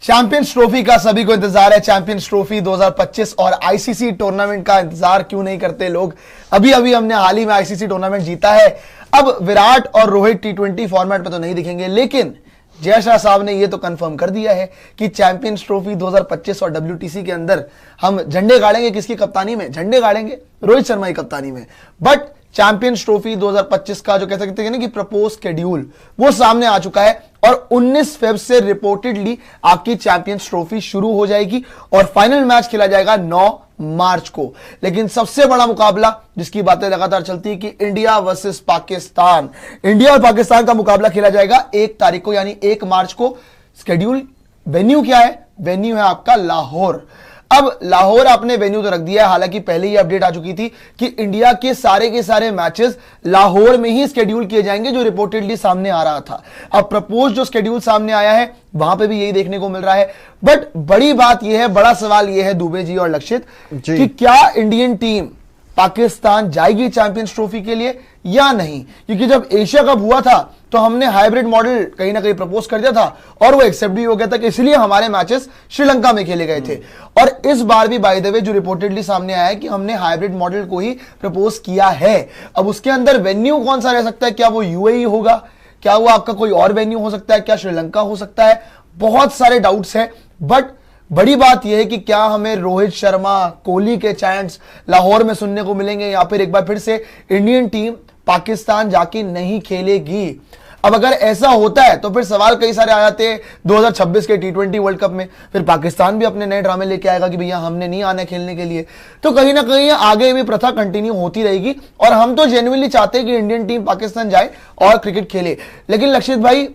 Champions trophy का सभी को इंतजार है। चैंपियंस ट्रॉफी 2025 और आईसीसी टूर्नामेंट का इंतजार क्यों नहीं करते लोग। अभी अभी हमने हाल ही में आईसीसी टूर्नामेंट जीता है। अब विराट और रोहित टी20 फॉर्मेट में तो नहीं दिखेंगे, लेकिन जय शाह साहब ने यह तो कंफर्म कर दिया है कि चैंपियंस ट्रॉफी 2025 और डब्ल्यूटीसी के अंदर हम झंडे गाड़ेंगे। किसकी कप्तानी में झंडे गाड़ेंगे? रोहित शर्मा की कप्तानी में। बट चैंपियंस ट्रॉफी 2025 का जो कह सकते हैं ना कि प्रपोज शेड्यूल, वो सामने आ चुका है और 19 फेब से रिपोर्टेडली आपकी चैंपियंस ट्रॉफी शुरू हो जाएगी और फाइनल मैच खेला जाएगा 9 मार्च को। लेकिन सबसे बड़ा मुकाबला जिसकी बातें लगातार चलती है कि इंडिया वर्सेस पाकिस्तान, इंडिया और पाकिस्तान का मुकाबला खेला जाएगा 1 तारीख को यानी 1 मार्च को। शेड्यूल, वेन्यू क्या है? वेन्यू है आपका लाहौर। अब लाहौर आपने वेन्यू तो रख दिया है, हालांकि पहले ही अपडेट आ चुकी थी कि इंडिया के सारे मैचेस लाहौर में ही शेड्यूल किए जाएंगे, जो रिपोर्टेडली सामने आ रहा था। अब प्रपोज जो शेड्यूल सामने आया है वहां पे भी यही देखने को मिल रहा है। बट बड़ी बात यह है, बड़ा सवाल यह है दुबे जी और लक्षित कि क्या इंडियन टीम पाकिस्तान जाएगी चैंपियंस ट्रॉफी के लिए या नहीं? क्योंकि जब एशिया कप हुआ था तो हमने हाइब्रिड मॉडल कहीं ना कहीं प्रपोज कर दिया था और वो एक्सेप्ट भी हो गया था कि इसलिए हमारे मैचेस श्रीलंका में खेले गए थे। और इस बार भी बाय द वे जो रिपोर्टेडली सामने आया है कि हमने हाइब्रिड मॉडल को ही प्रपोज किया है। अब उसके अंदर वेन्यू कौन सा रह सकता है? क्या वो यूएई होगा? क्या वो आपका कोई और वेन्यू हो सकता है? क्या श्रीलंका हो सकता है? बहुत सारे डाउट्स है। बट बड़ी बात यह है कि क्या हमें रोहित शर्मा, कोहली के चैंट्स लाहौर में सुनने को मिलेंगे या फिर एक बार फिर से इंडियन टीम पाकिस्तान जाके नहीं खेलेगी? अब अगर ऐसा होता है तो फिर सवाल कई सारे आ जाते हैं 2026 के टी20 वर्ल्ड कप में। फिर पाकिस्तान भी अपने नए ड्रामे लेके आएगा कि भैया हमने नहीं आने खेलने के लिए। तो कहीं ना कहीं आगे भी प्रथा कंटिन्यू होती रहेगी और हम तो जेन्युइनली चाहते हैं कि इंडियन टीम पाकिस्तान जाए और क्रिकेट खेले। लेकिन लक्षित भाई,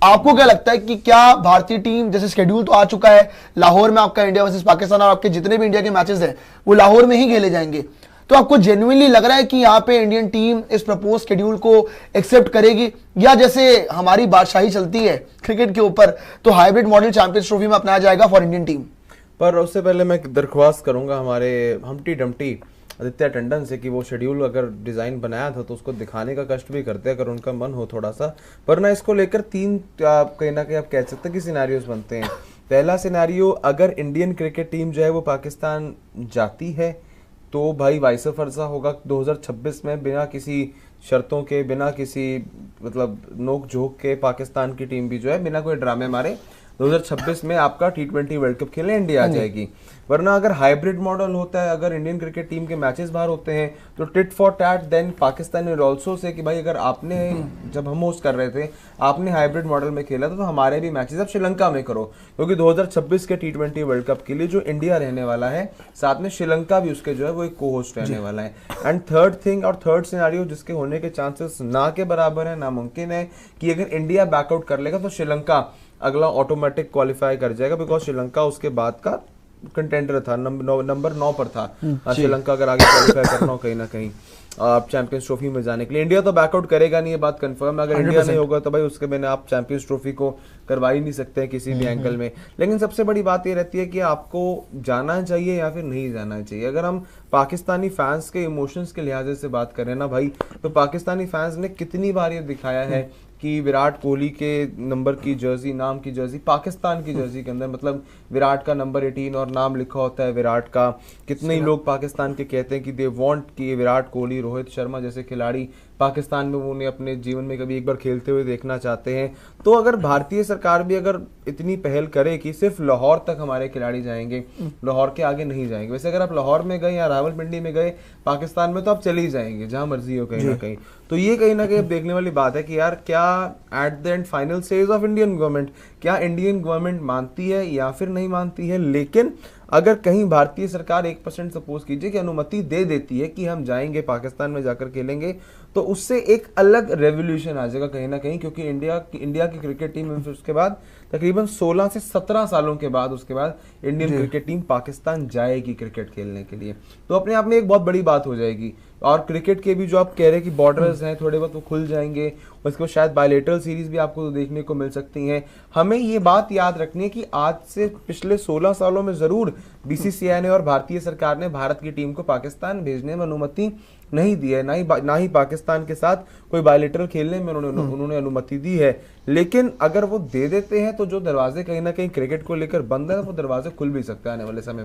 आपको क्या लगता है कि क्या भारतीय टीम, जैसे शेड्यूल तो आ चुका है लाहौर में आपका इंडिया वर्सेस पाकिस्तान और आपके जितने भी इंडिया के मैचेस हैं वो लाहौर में ही खेले जाएंगे, तो आपको जेन्युइनली लग रहा है कि यहां पे इंडियन टीम इस प्रपोज शेड्यूल को एक्सेप्ट करेगी, या जैसे हमारी बादशाही चलती है क्रिकेट के ऊपर तो हाइब्रिड मॉडल चैंपियंस ट्रॉफी में अपनाया जाएगा फॉर इंडियन टीम? पर उससे पहले मैं दरख्वास्त करूंगा हमारे हम्टी डम्टी आदित्य टंडन से कि वो शेड्यूल अगर डिजाइन बनाया था तो उसको दिखाने का कष्ट भी करते हैं अगर उनका मन हो थोड़ा सा। पर ना इसको लेकर 3 कहीं ना कहीं आप कह सकते हैं कि सिनेरियोस बनते हैं। पहला सिनेरियो, अगर इंडियन क्रिकेट टीम जो है वो पाकिस्तान जाती है तो भाई वाइस वर्सा होगा 2026 में, बिना किसी शर्तों के, बिना किसी मतलब नोक झोंक के पाकिस्तान की टीम भी जो है बिना कोई ड्रामे मारे 2026 में आपका टी20 वर्ल्ड कप खेलने इंडिया आ जाएगी। वरना अगर हाइब्रिड मॉडल होता है, अगर इंडियन क्रिकेट टीम के मैचेस बाहर होते हैं तो tit for tat then Pakistan will also say कि भाई अगर आपने जब हम होस्ट कर रहे थे आपने हाइब्रिड मॉडल में खेला था तो हमारे भी मैचेस अब श्रीलंका में करो, क्योंकि 2026 के टी20 वर्ल्ड कप के लिए जो इंडिया रहने वाला है साथ में श्रीलंका भी उसके जो है वो एक को होस्ट रहने वाला है। एंड थर्ड थिंग और थर्ड सिनेरियो जिसके होने के चांसेस ना के बराबर है, नामुमकिन है कि अगर इंडिया बैकआउट कर लेगा तो श्रीलंका अगला ऑटोमेटिक क्वालिफाई कर जाएगा, बिकॉज श्रीलंका उसके बाद का कंटेंडर था, नंबर 9 पर था श्रीलंका अगर आगे क्वालिफाई करना हो कहीं ना कहीं चैंपियंस ट्रॉफी में जाने के लिए। इंडिया तो बैकआउट करेगा नहीं, ये बात कंफर्म है। अगर इंडिया नहीं होगा तो भाई उसके बिना आप चैंपियंस ट्रॉफी को करवा ही नहीं सकते हैं किसी भी एंगल में। लेकिन सबसे बड़ी बात ये रहती है कि आपको जाना चाहिए या फिर नहीं जाना चाहिए। अगर हम पाकिस्तानी फैंस के इमोशंस के लिहाज से बात करें ना भाई, तो पाकिस्तानी फैंस ने कितनी बार ये दिखाया है कि विराट कोहली के नंबर की जर्सी, नाम की जर्सी पाकिस्तान की जर्सी के अंदर, मतलब विराट का नंबर 18 और नाम लिखा होता है विराट का। कितने ही लोग पाकिस्तान के कहते हैं कि दे वांट कि विराट कोहली, रोहित शर्मा जैसे खिलाड़ी पाकिस्तान में वो उन्हें अपने जीवन में कभी एक बार खेलते हुए देखना चाहते हैं। तो अगर भारतीय सरकार भी अगर इतनी पहल करे कि सिर्फ लाहौर तक हमारे खिलाड़ी जाएंगे, लाहौर के आगे नहीं जाएंगे। वैसे अगर आप लाहौर में गए या रावलपिंडी में गए पाकिस्तान में तो आप चले ही जाएंगे जहां मर्जी हो कहीं ना कहीं। तो ये कहीं ना कहीं अब देखने वाली बात है कि यार क्या at the end final stage of Indian government, क्या इंडियन गवर्नमेंट मानती है या फिर नहीं मानती है। लेकिन अगर कहीं भारतीय सरकार 1% सपोज कीजिए कि अनुमति दे देती है कि हम जाएंगे पाकिस्तान में जाकर खेलेंगे, तो उससे एक अलग रेवोल्यूशन आ जाएगा कहीं ना कहीं, क्योंकि इंडिया की क्रिकेट टीम उसके बाद तकरीबन 16 से 17 सालों के बाद उसके बाद इंडियन क्रिकेट टीम पाकिस्तान जाएगी क्रिकेट खेलने के लिए। तो अपने आप में एक बहुत बड़ी बात हो जाएगी और क्रिकेट के भी जो आप कह रहे हैं कि बॉर्डर्स हैं थोड़े बहुत वो खुल जाएंगे, उसके बाद शायद बायलेटरल सीरीज भी आपको देखने को मिल सकती हैं। हमें ये बात याद रखनी है कि आज से पिछले 16 सालों में जरूर बीसीसीआई ने और भारतीय सरकार ने भारत की टीम को पाकिस्तान भेजने में अनुमति नहीं दी है, ना ही पाकिस्तान के साथ कोई बायलेटरल खेलने में उन्होंने अनुमति दी है। लेकिन अगर वो दे देते हैं तो जो दरवाजे कहीं ना कहीं क्रिकेट को लेकर बंद है वो दरवाजे खुल भी सकते हैं आने वाले समय में।